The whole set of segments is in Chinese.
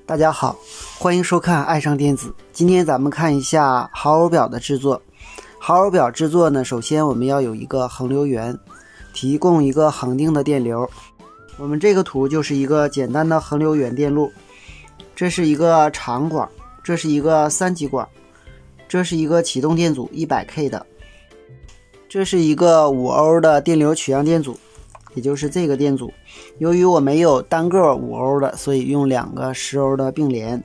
大家好，欢迎收看爱上电子。今天咱们看一下毫偶表的制作。毫偶表制作呢，首先我们要有一个横流源，提供一个恒定的电流。我们这个图就是一个简单的横流源电路，这是一个长管，这是一个3极管，这是一个启动电阻 100K 的，这是一个5欧的电流取样电阻，也就是这个电阻。由于我没有单个5欧的，所以用2个10欧的并联。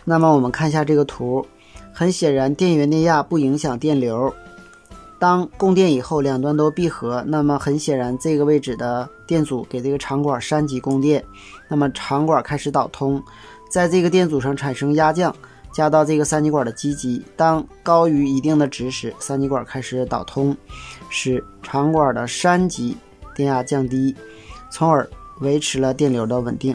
那么我们看一下这个图，很显然电源电压不影响电流。当供电以后两端都闭合，那么很显然这个位置的电阻给这个长管3级供电，那么长管开始导通，在这个电阻上产生压降，加到这个3极管的基极，当高于一定的值时，3极管开始导通，使长管的3级电压降低，从而维持了电流的稳定。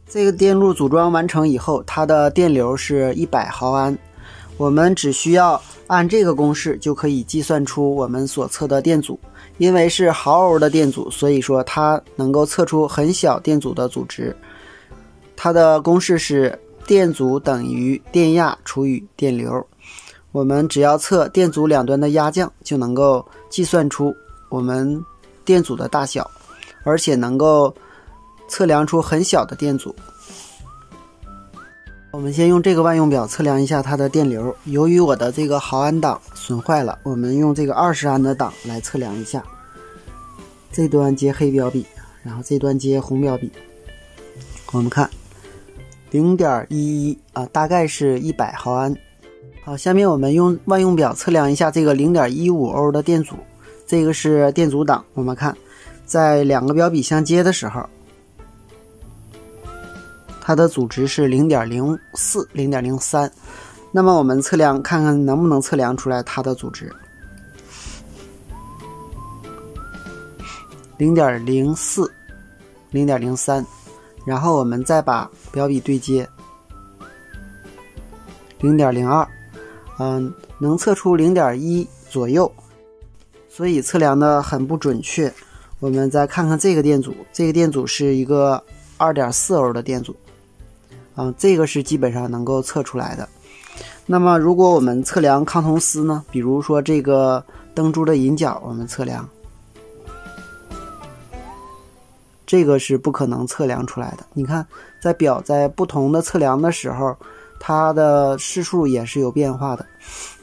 这个电路组装完成以后，它的电流是100毫安。我们只需要按这个公式就可以计算出我们所测的电阻。因为是毫欧的电阻，所以说它能够测出很小电阻的阻值。它的公式是电阻等于电压除以电流。我们只要测电阻两端的压降，就能够计算出我们电阻的大小，而且能够测量出很小的电阻。我们先用这个万用表测量一下它的电流。由于我的这个毫安档损坏了，我们用这个20安的档来测量一下。这端接黑标笔，然后这端接红标笔。我们看 0.11 大概是100毫安。好，下面我们用万用表测量一下这个 0.15 欧的电阻。这个是电阻档，我们看在2个标笔相接的时候，它的阻值是 0.04 0.03。那么我们测量看看能不能测量出来它的阻值。 0.04 0.03， 然后我们再把标笔对接 0.02， 能测出 0.1 左右，所以测量的很不准确。我们再看看这个电阻，这个电阻是一个 2.4 欧的电阻，这个是基本上能够测出来的。那么如果我们测量抗同丝呢，比如说这个灯珠的引脚，我们测量，这个是不可能测量出来的。你看在表在不同的测量的时候，它的视数也是有变化的。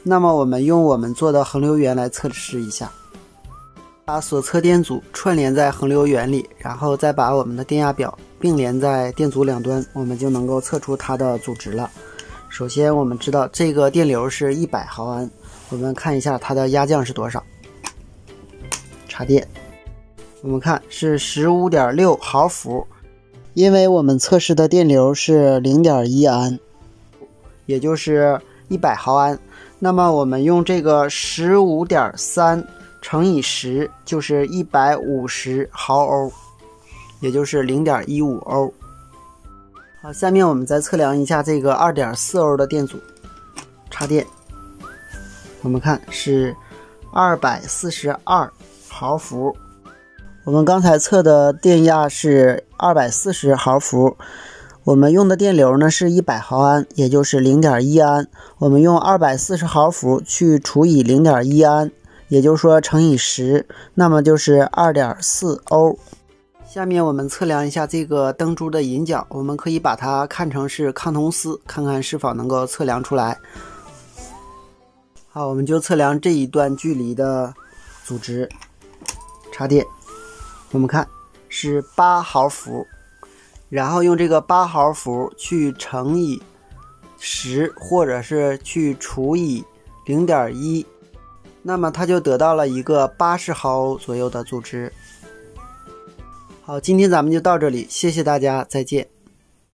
那么我们用我们做的横流源来测试一下，把所测电阻串联在横流源里，然后再把我们的电压表并联在电阻两端，我们就能够测出它的阻值了。首先我们知道这个电流是100毫安，我们看一下它的压降是多少。插电，我们看是 15.6 毫伏。因为我们测试的电流是 0.1 安，也就是100毫安，那么我们用这个 15.3 乘以10就是150毫欧，也就是 0.15 欧。好，下面我们再测量一下这个 2.4 欧的电阻。插电，我们看是242毫伏。我们刚才测的电压是240毫伏，我们用的电流呢是100毫安，也就是 0.1 安。我们用240毫伏去除以 0.1 安，也就是说乘以10，那么就是 2.4 欧。下面我们测量一下这个灯珠的引脚，我们可以把它看成是抗同丝，看看是否能够测量出来。好，我们就测量这一段距离的阻值。插电，我们看是8毫伏，然后用这个8毫伏去乘以10，或者是去除以 0.1， 那么它就得到了一个80毫欧左右的阻值。好，今天咱们就到这里，谢谢大家，再见。